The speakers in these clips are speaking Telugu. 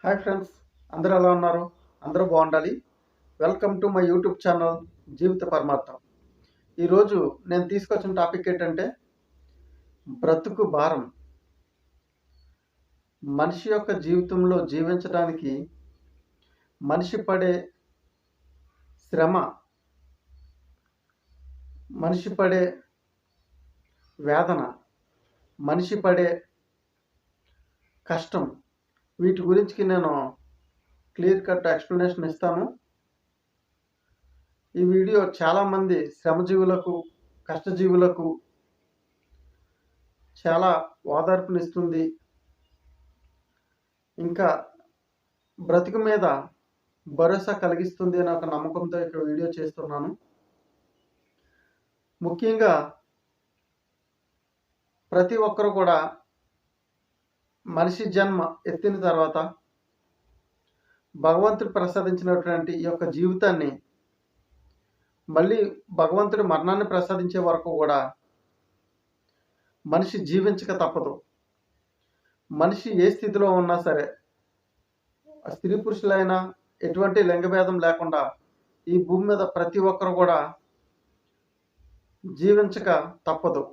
హాయ్ ఫ్రెండ్స్, అందరూ ఎలా ఉన్నారు? అందరూ బాగుండాలి. Welcome to my YouTube channel Jeevitha Paramartham. ఈరోజు నేను తీసుకొచ్చిన టాపిక్ ఏంటంటే బ్రతుకు భారం. మనిషి యొక్క జీవితంలో జీవించడానికి మనిషి పడే శ్రమ, మనిషి పడే వేదన, మనిషి పడే కష్టం, వీటి గురించి నేను క్లియర్ కట్ ఎక్స్ప్లెనేషన్ ఇస్తాను. ఈ వీడియో చాలామంది శ్రమజీవులకు, కష్టజీవులకు చాలా ఓదార్పునిస్తుంది. ఇంకా బ్రతుకు మీద భరోసా కలిగిస్తుంది అనే ఒక నమ్మకంతో ఇక్కడ వీడియో చేస్తున్నాను. ముఖ్యంగా ప్రతి ఒక్కరు కూడా మనిషి జన్మ ఎత్తిన తర్వాత భగవంతుడు ప్రసాదించినటువంటి ఈ యొక్క జీవితాన్ని మళ్ళీ భగవంతుడు మరణాన్ని ప్రసాదించే వరకు కూడా మనిషి జీవించక తప్పదు. మనిషి ఏ స్థితిలో ఉన్నా సరే, స్త్రీ పురుషులైనా ఎటువంటి లింగభేదం లేకుండా ఈ భూమి మీద ప్రతి ఒక్కరు కూడా జీవించక తప్పదు.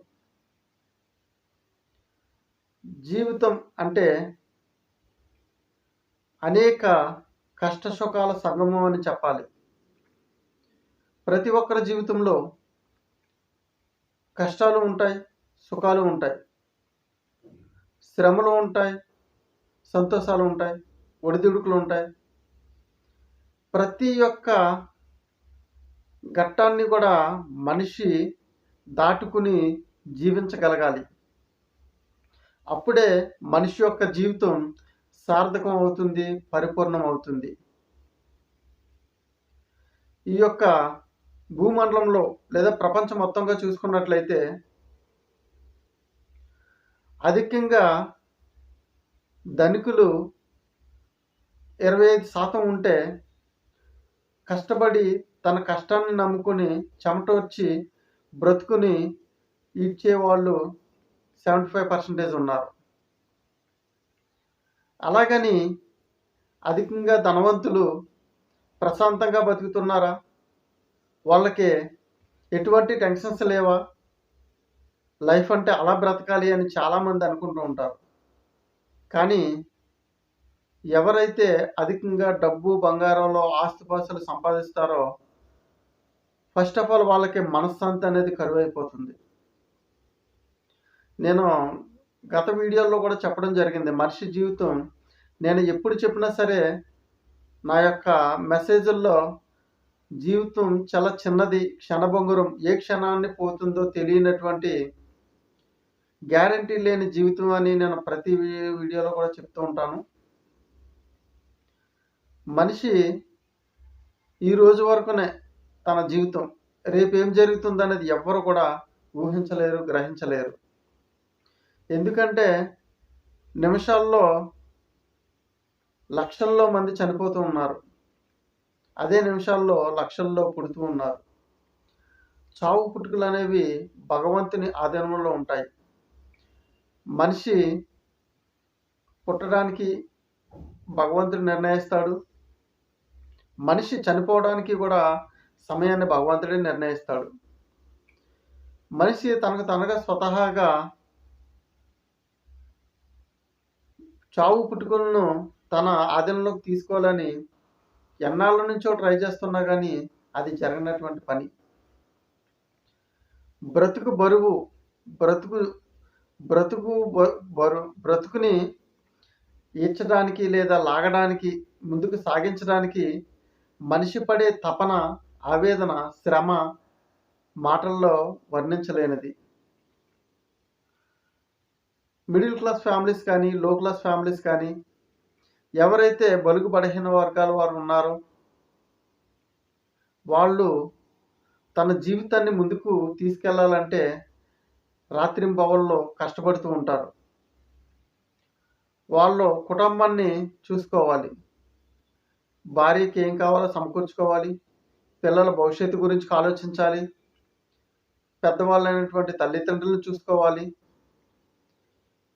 జీవితం అంటే అనేక కష్ట సుఖాల సంగమం అని చెప్పాలి. ప్రతి ఒక్కరి జీవితంలో కష్టాలు ఉంటాయి, సుఖాలు ఉంటాయి, శ్రమలు ఉంటాయి, సంతోషాలు ఉంటాయి, ఒడిదుడుకులు ఉంటాయి. ప్రతి ఒక్క ఘట్టాన్ని కూడా మనిషి దాటుకుని జీవించగలగాలి. అప్పుడే మనిషి యొక్క జీవితం సార్థకం అవుతుంది, పరిపూర్ణం అవుతుంది. ఈ యొక్క భూమండలంలో లేదా ప్రపంచం మొత్తంగా చూసుకున్నట్లయితే అధికంగా ధనికులు 25% ఉంటే, కష్టపడి తన కష్టాన్ని నమ్ముకొని చెమటోర్చి బ్రతుకుని ఈడ్చేవాళ్ళు 75% ఉన్నారు. అలాగని అధికంగా ధనవంతులు ప్రశాంతంగా బతుకుతున్నారా? వాళ్ళకి ఎటువంటి టెన్షన్స్ లేవా? లైఫ్ అంటే అలా బ్రతకాలి అని చాలామంది అనుకుంటూ ఉంటారు. కానీ ఎవరైతే అధికంగా డబ్బు, బంగారంలో ఆస్తిపాస్తులు సంపాదిస్తారో ఫస్ట్ ఆఫ్ ఆల్ వాళ్ళకి మనశ్శాంతి అనేది కరువైపోతుంది. నేను గత వీడియోలో కూడా చెప్పడం జరిగింది. మనిషి జీవితం నేను ఎప్పుడు చెప్పినా సరే నా యొక్క మెసేజ్ల్లో జీవితం చాలా చిన్నది, క్షణభంగురం, ఏ క్షణాన్ని పోతుందో తెలియనటువంటి గ్యారంటీ లేని జీవితం అని నేను ప్రతి వీడియోలో కూడా చెప్తూ ఉంటాను. మనిషి ఈ రోజు వరకునే తన జీవితం, రేపు ఏం జరుగుతుందనేది ఎవ్వరు కూడా ఊహించలేరు, గ్రహించలేరు. ఎందుకంటే నిమిషాల్లో లక్షల్లో మంది చనిపోతూ ఉన్నారు, అదే నిమిషాల్లో లక్షల్లో పుడుతూ ఉన్నారు. చావు పుట్టుకలు అనేవి భగవంతుని ఆధీనంలో ఉంటాయి. మనిషి పుట్టడానికి భగవంతుడు నిర్ణయిస్తాడు, మనిషి చనిపోవడానికి కూడా సమయాన్ని భగవంతుడే నిర్ణయిస్తాడు. మనిషి తనకు తనగా స్వతహాగా చావు పుట్టుకలను తన ఆధీనంలోకి తీసుకోవాలని ఎన్నాళ్ళ నుంచో ట్రై చేస్తున్నా కానీ అది జరగనటువంటి పని. బ్రతుకు బరువు, బ్రతుకు బ్రతుకు బ్రతుకుని ఈడ్చడానికి లేదా లాగడానికి, ముందుకు సాగించడానికి మనిషి పడే తపన, ఆవేదన, శ్రమ మాటల్లో వర్ణించలేనిది. మిడిల్ క్లాస్ ఫ్యామిలీస్ కానీ, లో క్లాస్ ఫ్యామిలీస్ కానీ, ఎవరైతే బలుగు బలహీన వర్గాల వారు ఉన్నారో వాళ్ళు తన జీవితాన్ని ముందుకు తీసుకెళ్లాలంటే రాత్రింబవళ్ళు కష్టపడుతూ ఉంటారు. వాళ్ళు కుటుంబాన్ని చూసుకోవాలి, భార్యకి ఏం కావాలో సమకూర్చుకోవాలి, పిల్లల భవిష్యత్తు గురించి ఆలోచించాలి, పెద్దవాళ్ళైనటువంటి తల్లిదండ్రులను చూసుకోవాలి.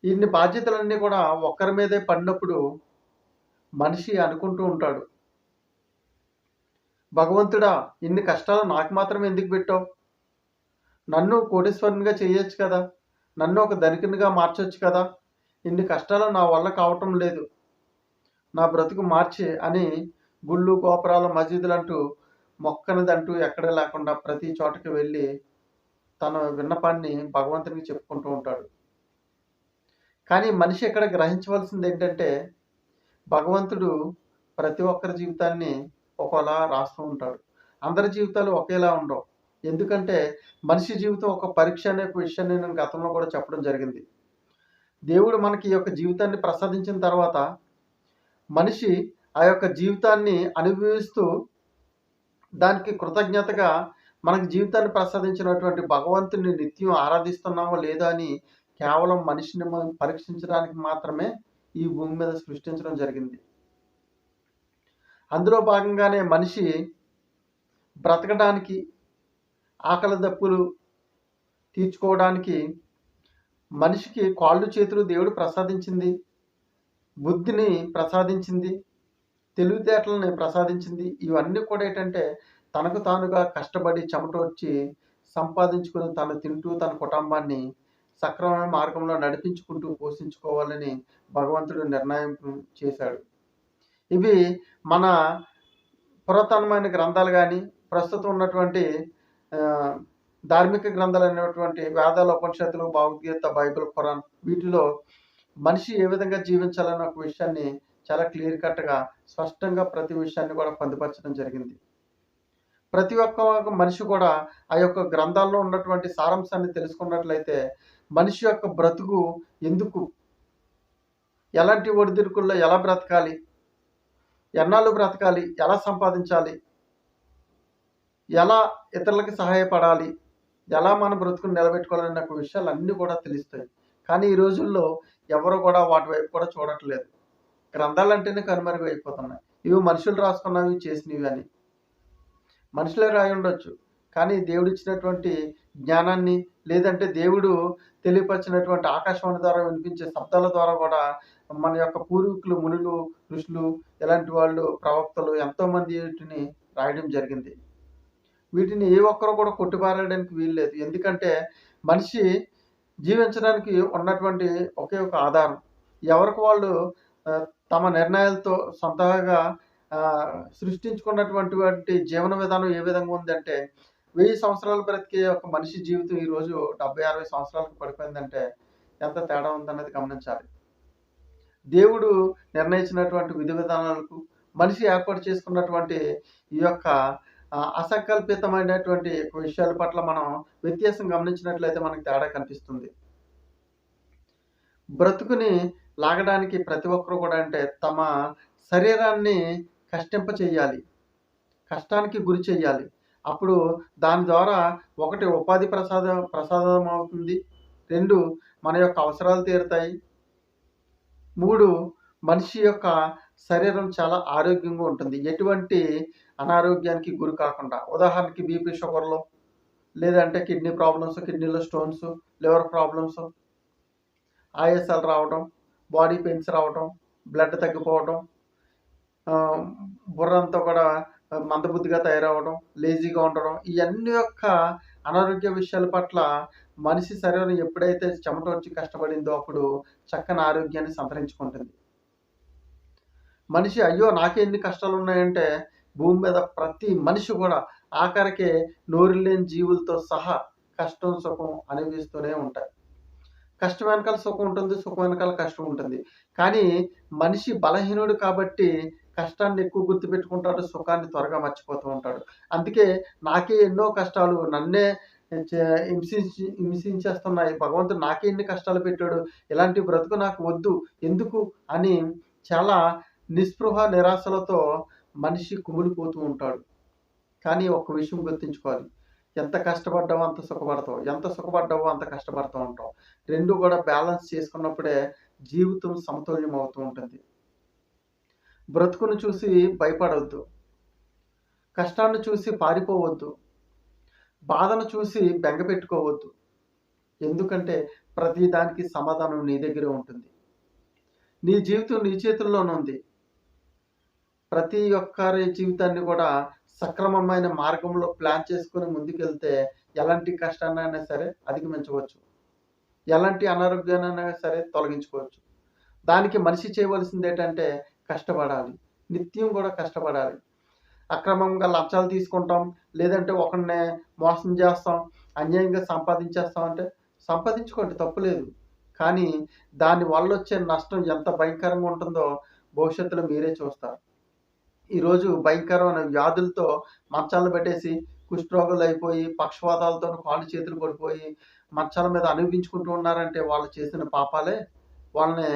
ఇన్ని బాధ్యతలన్నీ కూడా ఒక్కరి మీదే పడినప్పుడు మనిషి అనుకుంటూ ఉంటాడు, భగవంతుడా ఇన్ని కష్టాలు నాకు మాత్రం ఎందుకు పెట్టావు? నన్ను కోటీశ్వరునిగా చేయొచ్చు కదా, నన్ను ఒక ధనికునిగా మార్చొచ్చు కదా, ఇన్ని కష్టాలు నా వల్ల కావటం లేదు, నా బ్రతుకు మార్చి అని గుళ్ళు గోపురాలు మసీదులు అంటూ మొక్కనిదంటూ ఎక్కడ లేకుండా ప్రతి చోటకి వెళ్ళి తన విన్నపాన్ని భగవంతునికి చెప్పుకుంటూ ఉంటాడు. కానీ మనిషి ఇక్కడ గ్రహించవలసింది ఏంటంటే, భగవంతుడు ప్రతి ఒక్కరి జీవితాన్ని ఒకలా రాస్తూ ఉంటాడు. అందరి జీవితాలు ఒకేలా ఉండవు. ఎందుకంటే మనిషి జీవితం ఒక పరీక్ష అనే విషయాన్ని నేను గతంలో కూడా చెప్పడం జరిగింది. దేవుడు మనకి ఈ యొక్క జీవితాన్ని ప్రసాదించిన తర్వాత మనిషి ఆ యొక్క జీవితాన్ని అనుభవిస్తూ దానికి కృతజ్ఞతగా మనకి జీవితాన్ని ప్రసాదించినటువంటి భగవంతుని నిత్యం ఆరాధిస్తున్నామో లేదా అని కేవలం మనిషిని పరీక్షించడానికి మాత్రమే ఈ భూమి మీద సృష్టించడం జరిగింది. అందులో భాగంగానే మనిషి బ్రతకడానికి, ఆకలి దప్పులు తీర్చుకోవడానికి మనిషికి కాళ్ళు చేతులు దేవుడు ప్రసాదించింది, బుద్ధిని ప్రసాదించింది, తెలివితేటలని ప్రసాదించింది. ఇవన్నీ కూడా ఏంటంటే తనకు తానుగా కష్టపడి చెమటోడ్చి సంపాదించుకుని తను తింటూ తన కుటుంబాన్ని సక్రమమైన మార్గంలో నడిపించుకుంటూ పోషించుకోవాలని భగవంతుడు నిర్ణయం చేశాడు. ఇవి మన పురాతనమైన గ్రంథాలు కానీ, ప్రస్తుతం ఉన్నటువంటి ధార్మిక గ్రంథాలు అనేటువంటి వేదాలు, ఉపనిషత్తులు, భగవద్గీత, బైబిల్, ఖురాన్ వీటిలో మనిషి ఏ విధంగా జీవించాలన్న ఒక విషయాన్ని చాలా క్లియర్ కట్గా స్పష్టంగా ప్రతి విషయాన్ని కూడా పొందుపరచడం జరిగింది. ప్రతి ఒక్క మనిషి కూడా ఆ యొక్క గ్రంథాల్లో ఉన్నటువంటి సారాంశాన్ని తెలుసుకున్నట్లయితే మనిషి యొక్క బ్రతుకు ఎందుకు, ఎలాంటి ఒడిదుడుకుల్లో ఎలా బ్రతకాలి, ఎన్నాళ్ళు బ్రతకాలి, ఎలా సంపాదించాలి, ఎలా ఇతరులకి సహాయపడాలి, ఎలా మన బ్రతుకుని నిలబెట్టుకోవాలన్న విషయాలు అన్నీ కూడా తెలుస్తాయి. కానీ ఈ రోజుల్లో ఎవరు కూడా వాటి వైపు కూడా చూడట్లేదు. గ్రంథాలు అంటేనే కనుమరుగైపోతున్నాయి. ఇవి మనుషులు రాసుకున్నవి, చేసినవి అని. మనుషులే రాయి ఉండొచ్చు, కానీ దేవుడు ఇచ్చినటువంటి జ్ఞానాన్ని, లేదంటే దేవుడు తెలియపరిచినటువంటి ఆకాశవాణి ద్వారా వినిపించే శబ్దాల ద్వారా కూడా మన యొక్క పూర్వీకులు, మునులు, ఋషులు, ఇలాంటి వాళ్ళు, ప్రవక్తలు ఎంతోమంది వీటిని రాయడం జరిగింది. వీటిని ఏ ఒక్కరు కూడా కొట్టిపారేయడానికి వీల్లేదు. ఎందుకంటే మనిషి జీవించడానికి ఉన్నటువంటి ఒకే ఒక ఆధారం. ఎవరికి వాళ్ళు తమ నిర్ణయాలతో సొంతగా సృష్టించుకున్నటువంటి జీవన విధానం ఏ విధంగా ఉందంటే, 1000 సంవత్సరాలు బ్రతికే ఒక మనిషి జీవితం ఈరోజు 70-60 సంవత్సరాలకు పడిపోయిందంటే ఎంత తేడా ఉందన్నది గమనించాలి. దేవుడు నిర్ణయించినటువంటి విధి విధానాలకు మనిషి ఏర్పాటు చేసుకున్నటువంటి ఈ యొక్క అసంకల్పితమైనటువంటి విషయాల పట్ల మనం వ్యత్యాసం గమనించినట్లయితే మనకు తేడా కనిపిస్తుంది. బ్రతుకుని లాగడానికి ప్రతి ఒక్కరు కూడా అంటే తమ శరీరాన్ని కష్టింప చేయాలి, కష్టానికి గురి చేయాలి. అప్పుడు దాని ద్వారా ఒకటి ఉపాధి ప్రసాదం అవుతుంది, 2 మన యొక్క అవసరాలు తీరుతాయి, 3 మనిషి యొక్క శరీరం చాలా ఆరోగ్యంగా ఉంటుంది, ఎటువంటి అనారోగ్యానికి గురి కాకుండా. ఉదాహరణకి బీపీ, షుగర్లు, లేదంటే కిడ్నీ ప్రాబ్లమ్స్, కిడ్నీలో స్టోన్స్, లివర్ ప్రాబ్లమ్స్, ఆయాసాలు రావడం, బాడీ పెయిన్స్ రావడం, బ్లడ్ తగ్గిపోవడం, బుర్రంతా కూడా మందబుద్ధిగా తయారవడం, లేజీగా ఉండడం, ఇవన్నీ యొక్క అనారోగ్య విషయాల పట్ల మనిషి శరీరం ఎప్పుడైతే చెమటోడ్చి కష్టపడిందో అప్పుడు చక్కని ఆరోగ్యాన్ని సంతరించుకుంటుంది. మనిషి అయ్యో నాకే ఎన్ని కష్టాలు ఉన్నాయంటే భూమి మీద ప్రతి మనిషి కూడా ఆఖరికి నోరు లేని జీవులతో సహా కష్టం సుఖం అనుభవిస్తూనే ఉంటాయి. కష్టం వెనకాల సుఖం ఉంటుంది, సుఖం వెనకాల కష్టం ఉంటుంది. కానీ మనిషి బలహీనుడు కాబట్టి కష్టాన్ని ఎక్కువ గుర్తుపెట్టుకుంటాడు, సుఖాన్ని త్వరగా మర్చిపోతూ ఉంటాడు. అందుకే నాకే ఎన్నో కష్టాలు, నన్నే హింసించేస్తున్నాయి, భగవంతుడు నాకే ఎన్ని కష్టాలు పెట్టాడు, ఇలాంటి బ్రతుకు నాకు వద్దు, ఎందుకు అని చాలా నిస్పృహ నిరాశలతో మనిషి కుమిలిపోతూ ఉంటాడు. కానీ ఒక విషయం గుర్తుంచుకోవాలి, ఎంత కష్టపడ్డావో అంత సుఖపడతావు, ఎంత సుఖపడ్డావో అంత కష్టపడుతూ ఉంటావు. 2 కూడా బ్యాలెన్స్ చేసుకున్నప్పుడే జీవితం సమతుల్యం అవుతూ ఉంటుంది. బ్రతుకును చూసి భయపడవద్దు, కష్టాన్ని చూసి పారిపోవద్దు, బాధను చూసి బెంగ పెట్టుకోవద్దు. ఎందుకంటే ప్రతి దానికి సమాధానం నీ దగ్గరే ఉంటుంది. నీ జీవితం నీ చేతుల్లోనే ఉంది. ప్రతి ఒక్కరి జీవితాన్ని కూడా సక్రమమైన మార్గంలో ప్లాన్ చేసుకొని ముందుకెళ్తే ఎలాంటి కష్టాన్నైనా సరే అధిగమించవచ్చు. ఎలాంటి అనారోగ్యాన్నైనా సరే తొలగించుకోవచ్చు. దానికి మనిషి చేయవలసిందేంటంటే కష్టపడాలి. నిత్యం కూడా కష్టపడాలి. అక్రమంగా లంచాలు తీసుకుంటాం, లేదంటే ఒకడిని మోసం చేస్తాం, అన్యాయంగా సంపాదించేస్తాం అంటే సంపాదించుకోండి, తప్పులేదు. కానీ దాని వల్లొచ్చే నష్టం ఎంత భయంకరంగా ఉంటుందో భవిష్యత్తులో మీరే చూస్తారు. ఈరోజు భయంకరమైన వ్యాధులతో మంచాలను పెట్టేసి కుష్ఠరోగులైపోయి, పక్షవాతాలతో కాళ్ళు చేతులు పడిపోయి, మంచాల మీద అనుభవించుకుంటూ ఉన్నారంటే వాళ్ళు చేసిన పాపాలే వాళ్ళని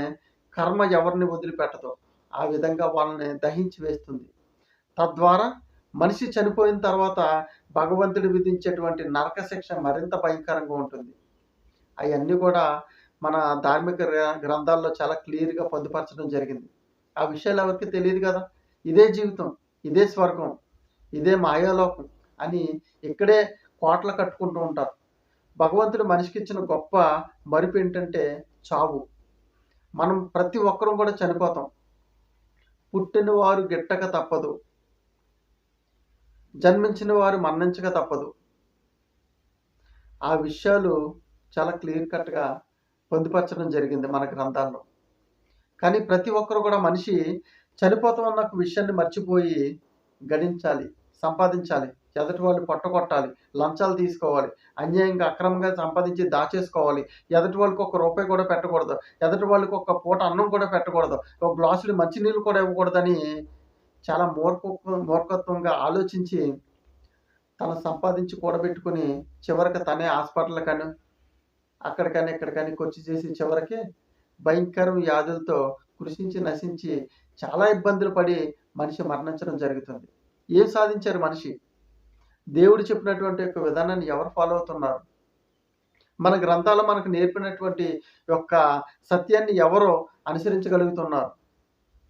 కర్మ ఎవరిని వదిలిపెట్టదో. ఆ విధంగా వాళ్ళని దహించి వేస్తుంది. తద్వారా మనిషి చనిపోయిన తర్వాత భగవంతుడు విధించేటువంటి నరక శిక్ష మరింత భయంకరంగా ఉంటుంది. అయన్నీ కూడా మన ధార్మిక గ్రంథాల్లో చాలా క్లియర్‌గా పొందుపరచడం జరిగింది. ఆ విషయాలు ఎవరికీ తెలీదు కదా! ఇదే జీవితం, ఇదే స్వర్గం, ఇదే మాయాలోకం అని ఇక్కడే కోటలు కట్టుకుంటూ ఉంటారు. భగవంతుడు మనిషికిచ్చిన గొప్ప మరుపేంటంటే చావు. మనం ప్రతి ఒక్కరం కూడా చనిపోతాం. పుట్టిన వారు గిట్టక తప్పదు. జన్మించిన వారు మరణించక తప్పదు. ఆ విషయాలు చాలా క్లియర్ కట్‌గా పొందుపరచడం జరిగింది మన గ్రంథాల్లో. కానీ ప్రతి ఒక్కరు కూడా మనిషి చనిపోతాం అన్న ఒక విషయాన్ని మర్చిపోయి గడించాలి, సంపాదించాలి, ఎదుటి వాళ్ళు పొట్టగొట్టాలి, లంచాలు తీసుకోవాలి, అన్యాయంగా అక్రమంగా సంపాదించి దాచేసుకోవాలి, ఎదుటి వాళ్ళకి ఒక్క రూపాయి కూడా పెట్టకూడదు, ఎదుటి వాళ్ళకి ఒక్క పూట అన్నం కూడా పెట్టకూడదు, ఒక గ్లాసుడు మంచినీళ్ళు కూడా ఇవ్వకూడదని చాలా మూర్ఖత్వంగా ఆలోచించి తను సంపాదించి కూడబెట్టుకొని చివరికి తనే హాస్పిటల్‌కని, అక్కడికని, ఇక్కడికని ఖర్చు చేసి చివరికి భయంకర వ్యాధులతో కృషించి, నశించి చాలా ఇబ్బందులు పడి మనిషి మరణించడం జరుగుతుంది. ఏం సాధించారు మనిషి? దేవుడు చెప్పినటువంటి యొక్క విధానాన్ని ఎవరు ఫాలో అవుతున్నారు? మన గ్రంథాలు మనకు నేర్పినటువంటి యొక్క సత్యాన్ని ఎవరు అనుసరించగలుగుతున్నారు?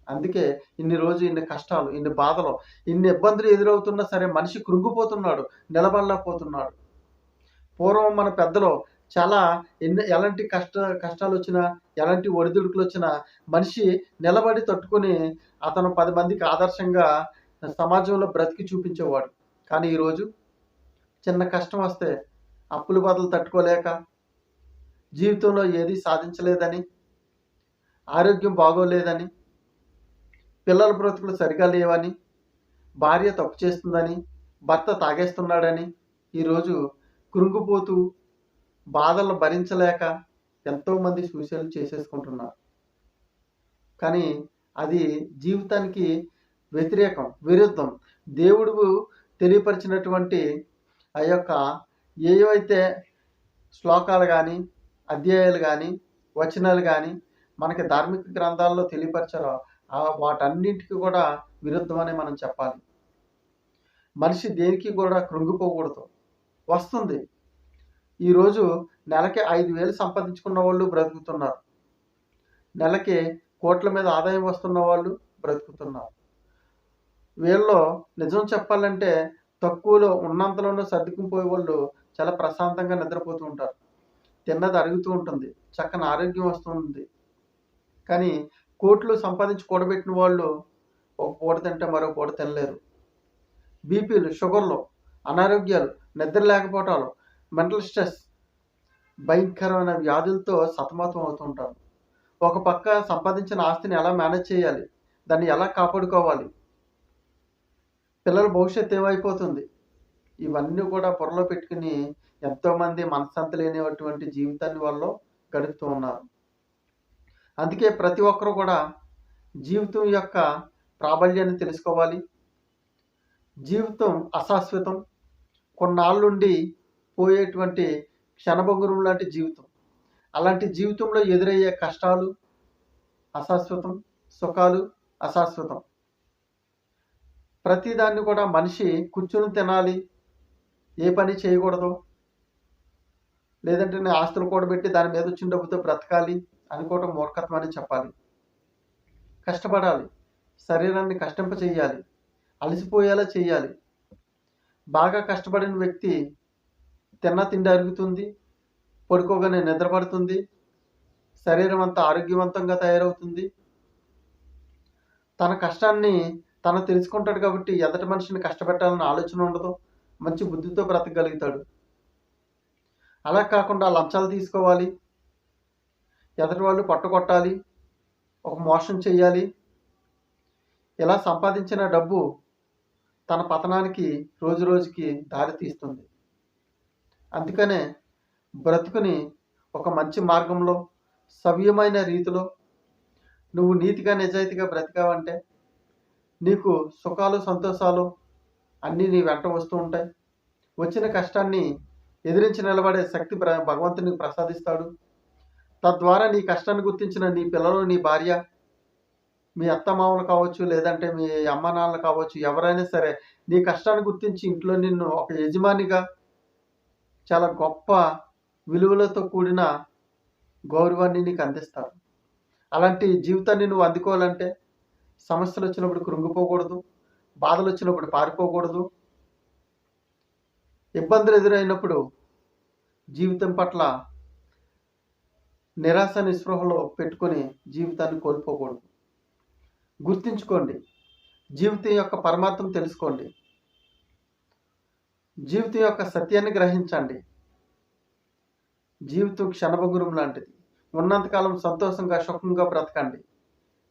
అందుకే ఇన్ని కష్టాలు, ఇన్ని బాధలు, ఇన్ని ఇబ్బందులు ఎదురవుతున్నా సరే మనిషి కృంగిపోతున్నాడు, నిలబడలేకపోతున్నాడు. పూర్వం మన పెద్దలు చాలా ఎలాంటి కష్టాలొచ్చినా, ఎలాంటి ఒడిదుడుకులొచ్చినా మనిషి నిలబడి తట్టుకొని అతను 10 మందికి ఆదర్శంగా సమాజంలో బ్రతికి చూపించేవాడు. కానీ ఈరోజు చిన్న కష్టం వస్తే అప్పుల బాధలు తట్టుకోలేక, జీవితంలో ఏది సాధించలేదని, ఆరోగ్యం బాగోలేదని, పిల్లల బ్రతుకులు సరిగా లేవని, భార్య తప్పు చేస్తుందని, భర్త తాగేస్తున్నాడని ఈరోజు కృంగిపోతూ బాధలు భరించలేక ఎంతోమంది సూసైడ్‌లు చేసేసుకుంటున్నారు. కానీ అది జీవితానికి వ్యతిరేకం, విరుద్ధం. దేవుడు తెలియపరిచినటువంటి ఆ యొక్క ఏవైతే శ్లోకాలు గానీ, అధ్యాయాలు గానీ, వచనాలు గానీ మనకి ధార్మిక గ్రంథాల్లో తెలియపరిచారో వాటన్నింటికి కూడా విరుద్ధమనే మనం చెప్పాలి. మనిషి దేనికి కూడా కృంగిపోకూడదు. వస్తుంది. ఈరోజు నెలకి 5,000 సంపాదించుకున్న వాళ్ళు బ్రతుకుతున్నారు. నెలకి కోట్ల మీద ఆదాయం వస్తున్న వాళ్ళు బ్రతుకుతున్నారు. వీళ్ళలో నిజం చెప్పాలంటే తక్కువలో ఉన్నంతలోనే సర్దుకుపోయే వాళ్ళు చాలా ప్రశాంతంగా నిద్రపోతూ ఉంటారు. తిన్నది అరుగుతూ ఉంటుంది. చక్కని ఆరోగ్యం వస్తుంది. కానీ కోట్లు సంపాదించి కూడబెట్టిన వాళ్ళు ఒక పూట తింటే మరో పూట తినలేరు. బీపీలు, షుగర్లు, అనారోగ్యాలు, నిద్ర లేకపోవటాలు, మెంటల్ స్ట్రెస్, భయంకరమైన వ్యాధులతో సతమతం అవుతూ ఉంటారు. ఒక పక్క సంపాదించిన ఆస్తిని ఎలా మేనేజ్ చేయాలి? దాన్ని ఎలా కాపాడుకోవాలి? పిల్లల భవిష్యత్తు ఏమైపోతుంది? ఇవన్నీ కూడా బుర్రలో పెట్టుకుని ఎంతోమంది మనశ్శాంతి లేనటువంటి జీవితాన్ని వాళ్ళు గడుపుతూ ఉన్నారు. అందుకే ప్రతి ఒక్కరు కూడా జీవితం యొక్క ప్రాబల్యాన్ని తెలుసుకోవాలి. జీవితం అశాశ్వతం. కొన్నాళ్ళుండి పోయేటువంటి క్షణభంగురం లాంటి జీవితం. అలాంటి జీవితంలో ఎదురయ్యే కష్టాలు అశాశ్వతం, సుఖాలు అశాశ్వతం. ప్రతిదాన్ని కూడా మనిషి కూర్చొని తినాలి, ఏ పని చేయకూడదు, లేదంటే నేను ఆస్తులు కూడబెట్టి దాని మీద వచ్చిన డబ్బుతో బ్రతకాలి అనుకోవటం మూర్ఖత్వం అని చెప్పాలి. కష్టపడాలి, శరీరాన్ని కష్టింపచేయాలి, అలసిపోయేలా చేయాలి. బాగా కష్టపడిన వ్యక్తి తిన్న తిండి అరుగుతుంది, పడుకోగానే నిద్రపడుతుంది, శరీరం అంతా ఆరోగ్యవంతంగా తయారవుతుంది. తన కష్టాన్ని తను తెలుసుకుంటాడు కాబట్టి ఎదటి మనిషిని కష్టపెట్టాలని ఆలోచన ఉండదు. మంచి బుద్ధితో బ్రతకగలుగుతాడు. అలా కాకుండా లంచాలు తీసుకోవాలి, ఎదటి వాళ్ళు పట్టుకొట్టాలి, ఒక మోసం చేయాలి, ఇలా సంపాదించిన డబ్బు తన పతనానికి రోజు రోజుకి దారి తీస్తుంది. అందుకనే బ్రతుకుని ఒక మంచి మార్గంలో, సవ్యమైన రీతిలో నువ్వు నీతిగా నిజాయితీగా బ్రతికావంటే నీకు సుఖాలు సంతోషాలు అన్నీ నీ వెంట వస్తూ ఉంటాయి. వచ్చిన కష్టాన్ని ఎదిరించి నిలబడే శక్తి భగవంతుని ప్రసాదిస్తాడు. తద్వారా నీ కష్టాన్ని గుర్తించిన నీ పిల్లలు, నీ భార్య, మీ అత్తమామలు కావచ్చు, లేదంటే మీ అమ్మ నాన్నలు కావచ్చు, ఎవరైనా సరే నీ కష్టాన్ని గుర్తించి ఇంట్లో నిన్ను ఒక యజమానిగా చాలా గొప్ప విలువలతో కూడిన గౌరవాన్ని నీకు అందిస్తారు. అలాంటి జీవితాన్ని నువ్వు అందుకోవాలంటే సమస్యలు వచ్చినప్పుడు కృంగిపోకూడదు, బాధలు వచ్చినప్పుడు పారిపోకూడదు, ఇబ్బందులు ఎదురైనప్పుడు జీవితం పట్ల నిరాశ నిస్పృహలో పెట్టుకొని జీవితాన్ని కోల్పోకూడదు. గుర్తుంచుకోండి, జీవితం యొక్క పరమార్థం తెలుసుకోండి, జీవితం యొక్క సత్యాన్ని గ్రహించండి. జీవితం క్షణభంగురం లాంటిది. ఉన్నంతకాలం సంతోషంగా సుఖంగా బ్రతకండి.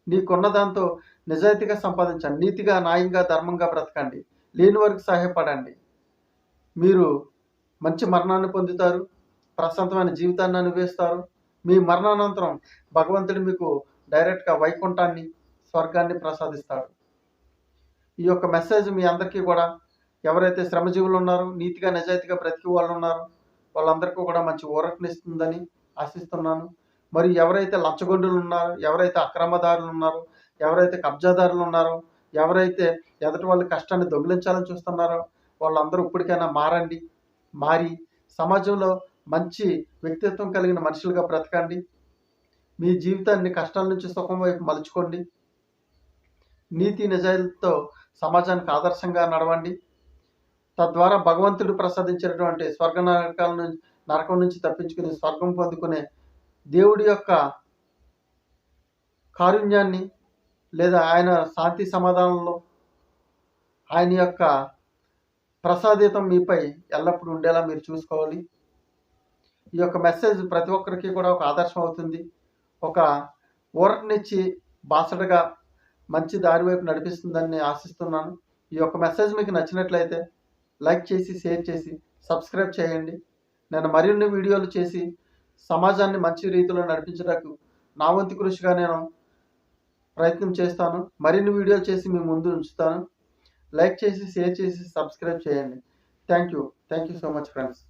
నీకున్న దాంతో నిజాయితీగా సంపాదించండి, నీతిగా న్యాయంగా ధర్మంగా బ్రతకండి, లేని వారికి సహాయపడండి. మీరు మంచి మరణాన్ని పొందుతారు, ప్రశాంతమైన జీవితాన్ని అనుభవిస్తారు. మీ మరణానంతరం భగవంతుడు మీకు డైరెక్ట్గా వైకుంఠాన్ని, స్వర్గాన్ని ప్రసాదిస్తాడు. ఈ యొక్క మెసేజ్ మీ అందరికీ కూడా, ఎవరైతే శ్రమజీవులు ఉన్నారో, నీతిగా నిజాయితీగా బ్రతికి వాళ్ళు ఉన్నారో వాళ్ళందరికీ కూడా మంచి ఊరటనిస్తుందని ఆశిస్తున్నాను. మరి ఎవరైతే లంచగొండులు ఉన్నారో, ఎవరైతే అక్రమదారులు ఉన్నారో, ఎవరైతే కబ్జాదారులు ఉన్నారో, ఎవరైతే ఎదుటి వాళ్ళ కష్టాన్ని దొంగిలించాలని చూస్తున్నారో వాళ్ళందరూ ఇప్పటికైనా మారి సమాజంలో మంచి వ్యక్తిత్వం కలిగిన మనుషులుగా బ్రతకండి. మీ జీవితాన్ని కష్టాల నుంచి సుఖం వైపు మలుచుకోండి. నీతి నిజాయితీతో సమాజానికి ఆదర్శంగా నడవండి. తద్వారా భగవంతుడు ప్రసాదించినటువంటి స్వర్గ నరకం నుంచి తప్పించుకుని స్వర్గం పొందుకునే దేవుడి యొక్క కారుణ్యాన్ని, లేదా ఆయన శాంతి సమాధానంలో ఆయన యొక్క ప్రసాదితం మీపై ఎల్లప్పుడూ ఉండేలా మీరు చూసుకోవాలి. ఈ యొక్క మెసేజ్ ప్రతి ఒక్కరికి కూడా ఒక ఆదర్శం అవుతుంది, ఒక ఊరటనిచ్చి బాసటగా మంచి దారి వైపు నడిపిస్తుందని ఆశిస్తున్నాను. ఈ యొక్క మెసేజ్ మీకు నచ్చినట్లయితే లైక్ చేసి, షేర్ చేసి, సబ్స్క్రైబ్ చేయండి. నేను మరిన్ని వీడియోలు చేసి సమాజాన్ని మంచి రీతిలో నడిపించడానికి నా వంతు కృషిగా నేను ప్రయత్నం చేస్తాను. మరిన్ని వీడియోలు చేసి మీ ముందు ఉంచుతాను. లైక్ చేసి, షేర్ చేసి, సబ్స్క్రైబ్ చేయండి. Thank you so much friends.